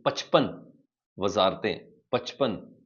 55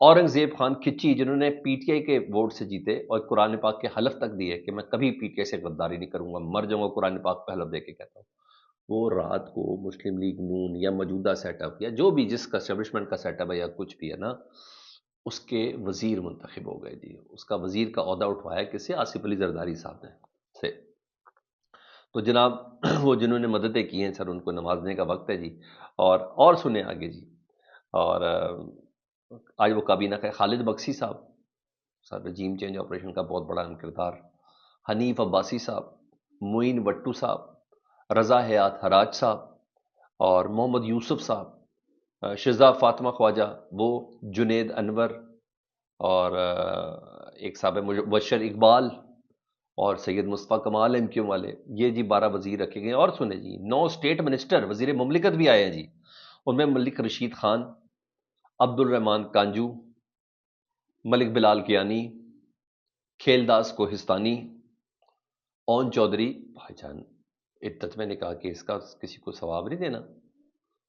اورنگزیب خان کھچی جنہوں نے P T I کے ووٹ سے جیتے اور قرآن پاک کے حلف تک دیے کہ میں کبھی پی ٹی آئی سے غداری نہیں کروں گا، مر جاؤں گا قرآن پاک پہ حلف دے کے کہتا ہوں، وہ رات کو مسلم لیگ نون یا موجودہ سیٹ اپ یا جو بھی جس کا اسٹیبلشمنٹ کا سیٹ اپ ہے یا کچھ بھی ہے نا، اس کے وزیر منتخب ہو گئے جی، اس کا وزیر کا عہدہ اٹھوایا کسے؟ آصف علی زرداری صاحب نے سے۔ تو جناب وہ جنہوں نے مددیں کی ہیں سر، ان کو نوازنے کا وقت ہے جی۔ اور سنیں آگے جی، اور آج وہ کابینہ کا خالد بخشی صاحب، سر رجیم چینج آپریشن کا بہت بڑا اہم کردار، حنیف عباسی صاحب، معین وٹو صاحب، رضا حیات حراج صاحب، اور محمد یوسف صاحب، شزا فاطمہ خواجہ، وہ جنید انور، اور ایک صاحب ہے مبشر اقبال، اور سید مصطفیٰ کمال ایم کیو والے، یہ جی 12 وزیر رکھے گئے ہیں۔ اور سنیں جی، 9 اسٹیٹ منسٹر وزیر مملکت بھی آئے ہیں جی، ان میں ملک رشید خان، عبد الرحمان کانجو، ملک بلال کیانی، کھیل داس کوہستانی، اون چودھری۔ بھائی جان عدت میں نے کہا کہ اس کا کسی کو ثواب نہیں دینا؟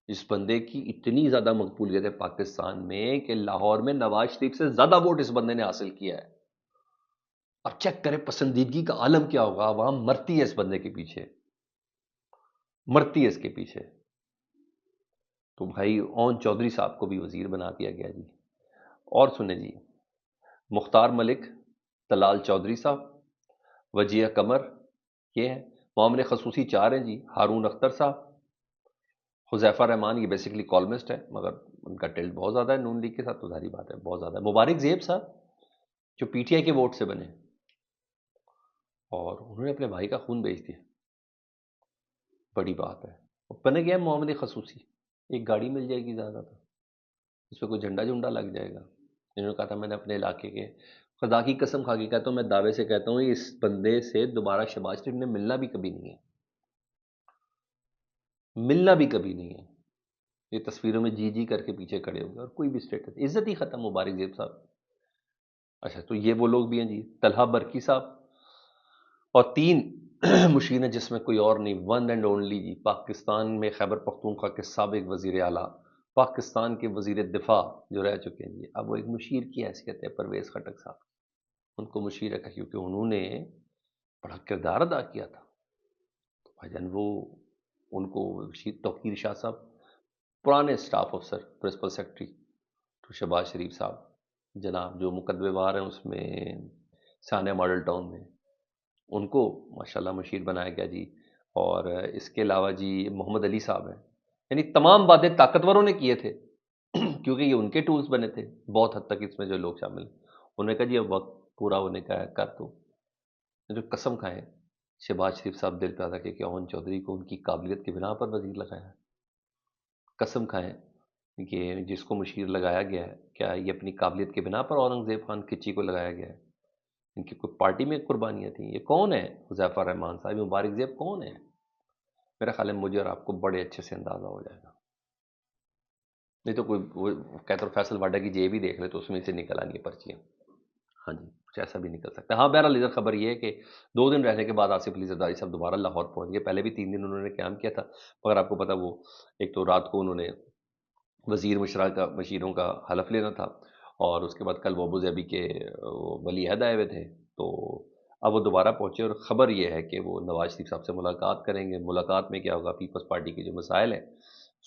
اس بندے کی اتنی زیادہ مقبولیت ہے پاکستان میں کہ لاہور میں نواز شریف سے زیادہ ووٹ اس بندے نے حاصل کیا ہے۔ اب چیک کرے پسندیدگی کا عالم کیا ہوگا، عوام مرتی ہے اس بندے کے پیچھے، مرتی ہے اس کے پیچھے۔ تو بھائی اون چودھری صاحب کو بھی وزیر بنا دیا گیا جی۔ اور سنیں جی، مختار ملک، طلال چودھری صاحب، وجیہ قمر، یہ ہے معاملے خصوصی 4 ہیں جی، ہارون اختر صاحب، حذیفہ رحمان، یہ بیسیکلی کالمسٹ ہے مگر ان کا ٹلٹ بہت زیادہ ہے نون لیگ کے ساتھ، تو ظاہری بات ہے بہت زیادہ ہے، مبارک زیب صاحب جو پی ٹی آئی کے ووٹ سے بنے اور انہوں نے اپنے بھائی کا خون بیچ دیا، بڑی بات ہے۔ بنے گیا معاملے خصوصی، ایک گاڑی مل جائے گی زیادہ، تو اس پہ کوئی جھنڈا جھنڈا لگ جائے گا۔ انہوں نے کہا تھا میں نے اپنے علاقے کے، خدا کی قسم کھا کے کہتا ہوں، میں دعوے سے کہتا ہوں اس بندے سے دوبارہ شہباز شریف نے ملنا بھی کبھی نہیں ہے، ملنا بھی کبھی نہیں ہے۔ یہ تصویروں میں جی جی کر کے پیچھے کھڑے ہو گئے، اور کوئی بھی اسٹیٹس، عزت ہی ختم مبارک زیب صاحب۔ اچھا تو یہ وہ لوگ بھی ہیں جی، طلحہ برکی صاحب، اور 3 مشیر ہیں جس میں کوئی اور نہیں، ون اینڈ اونلی جی، پاکستان میں خیبر پختونخوا کے سابق وزیر اعلیٰ، پاکستان کے وزیر دفاع جو رہ چکے ہیں جی، اب وہ ایک مشیر کی حیثیت ہے، پرویز خٹک صاحب، ان کو مشیر رکھا کیونکہ انہوں نے بڑا کردار ادا کیا تھا۔ تو بھائی جان وہ ان کو توقیر شاہ صاحب، پرانے اسٹاف افسر، پرنسپل سیکرٹری تو شہباز شریف صاحب جناب، جو مقدمے بار ہیں اس میں ثانیہ ماڈل ٹاؤن میں، ان کو ماشاءاللہ مشیر بنایا گیا جی۔ اور اس کے علاوہ جی محمد علی صاحب ہیں، یعنی تمام باتیں طاقتوروں نے کیے تھے کیونکہ یہ ان کے ٹولز بنے تھے بہت حد تک، اس میں جو لوگ شامل ہیں انہوں نے کہا جی اب وقت پورا ہونے کا ہے، کر دو۔ جو قسم کھائیں شہباز شریف صاحب دل پہ آتا کہ اون چودھری کو ان کی قابلیت کی بنا پر وزیر لگایا ہے، قسم کھائیں کہ جس کو مشیر لگایا گیا ہے کیا یہ اپنی قابلیت کی بنا پر اورنگزیب خان کچی کو لگایا گیا ہے؟ ان کی کوئی پارٹی میں قربانیاں تھیں؟ یہ کون ہے حذیفہ رحمان صاحب، مبارک زیب کون ہے؟ میرا خیال ہے مجھے اور آپ کو بڑے اچھے سے اندازہ ہو جائے گا، نہیں تو کوئی وہ کہتے ہیں فیصل واڈا کی جیب بھی دیکھ لے تو اس میں سے نکل آئیں گی پرچیاں۔ ہاں جی کچھ ایسا بھی نکل سکتا ہے۔ ہاں بہرحال ادھر خبر یہ ہے کہ 2 دن رہنے کے بعد آصف علی زرداری صاحب دوبارہ لاہور پہنچ گئے، پہلے بھی 3 دن انہوں نے قیام کیا تھا، مگر آپ کو پتا وہ ایک تو رات کو انہوں نے مشیروں کا حلف لینا تھا، اور اس کے بعد کل وہ ابو ظبی کے ولی عہد آئے ہوئے تھے، تو اب وہ دوبارہ پہنچے، اور خبر یہ ہے کہ وہ نواز شریف صاحب سے ملاقات کریں گے۔ ملاقات میں کیا ہوگا، پیپلز پارٹی کے جو مسائل ہیں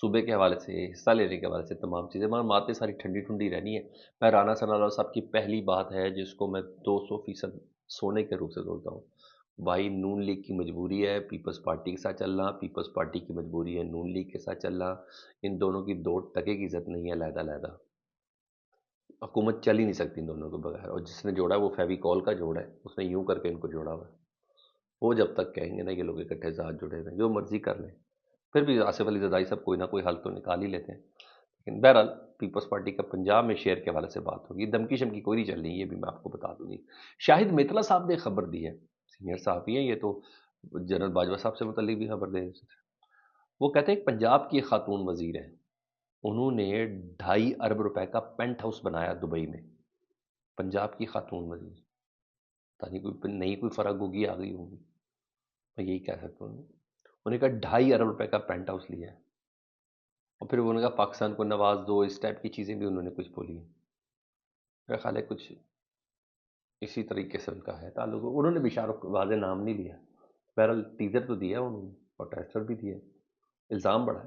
صوبے کے حوالے سے، حصہ لینے کے حوالے سے، تمام چیزیں، مگر باتیں ساری ٹھنڈی ٹھنڈی رہنی ہے۔ میں رانا ثناء اللہ صاحب کی پہلی بات ہے جس کو میں 200% سونے کے روپ سے بولتا ہوں، بھائی نون لیگ کی مجبوری ہے پیپلز پارٹی کے ساتھ چلنا، پیپلز پارٹی کی مجبوری ہے نون لیگ کے ساتھ چلنا، ان دونوں کی 2 ٹکے کی عزت نہیں ہے علیحدہ علیحدہ، حکومت چل ہی نہیں سکتی ان دونوں کے بغیر، اور جس نے جوڑا ہے وہ فیوی کال کا جوڑا ہے، اس نے یوں کر کے ان کو جوڑا ہوا ہے، وہ جب تک کہیں گے نا یہ لوگ اکٹھے ساتھ جڑے ہوئے ہیں جو مرضی کر لیں، پھر بھی آصف علی زرداری صاحب کوئی نہ کوئی حل تو نکال ہی لیتے ہیں۔ لیکن بہرحال پیپلز پارٹی کا پنجاب میں شیئر کے حوالے سے بات ہوگی، دمکی شمکی کوئی نہیں چل رہی، یہ بھی میں آپ کو بتا دوں گی۔ شاہد میتلا صاحب نے خبر دی ہے، سینئر صحافی ہیں یہ، تو جنرل باجوہ صاحب سے متعلق بھی خبر دے رہے تھے، وہ کہتے ہیں کہ پنجاب کی ایک خاتون وزیر ہیں، انہوں نے 2.5 ارب روپے کا پینٹ ہاؤس بنایا دبئی میں، پنجاب کی خاتون وزیر، پتہ نہیں کوئی نئی کوئی فرق ہوگی آ گئی ہوگی، میں یہی کہہ سکتا ہوں۔ انہوں نے کہا 2.5 ارب روپے کا پینٹ ہاؤس لیا ہے، اور پھر انہوں نے کہا پاکستان کو نواز دو، اس ٹائپ کی چیزیں بھی انہوں نے کچھ بولی ہیں۔ میرا خیال ہے کچھ اسی طریقے سے ان کا ہے تعلق. انہوں نے بھی شاہ رخ واضح نام نہیں لیا. بہرحال ٹیزر تو دیا انہوں نے اور ٹیسٹر بھی دیا. الزام بڑا ہے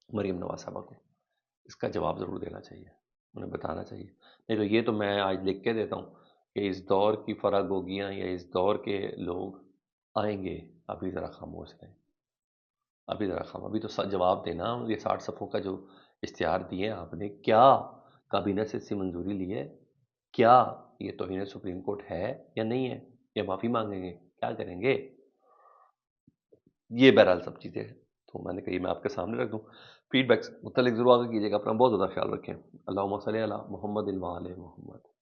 مریم نواز صاحبہ کو. اس کا جواب ضرور دینا چاہیے, انہیں بتانا چاہیے. نہیں تو یہ تو میں آج لکھ کے دیتا ہوں کہ اس دور کی فراگوگیاں یا اس دور کے لوگ آئیں گے. ابھی ذرا خاموش رہیں, ابھی ذرا ابھی تو جواب دینا. یہ 60 صفحوں کا جو اشتہار دیے آپ نے, کیا کابینہ سے اس کی منظوری لی ہے؟ کیا یہ توہین سپریم کورٹ ہے یا نہیں ہے؟ یا معافی مانگیں گے؟ کیا کریں گے؟ یہ بہرحال سب چیزیں ہیں. تو میں نے کہی میں آپ کے سامنے رکھ دوں. فیڈ بیک متعلق ضرور آگے کیجیے گا. اپنا بہت زیادہ خیال رکھیں. اللہم صلی علی محمد و علی محمد.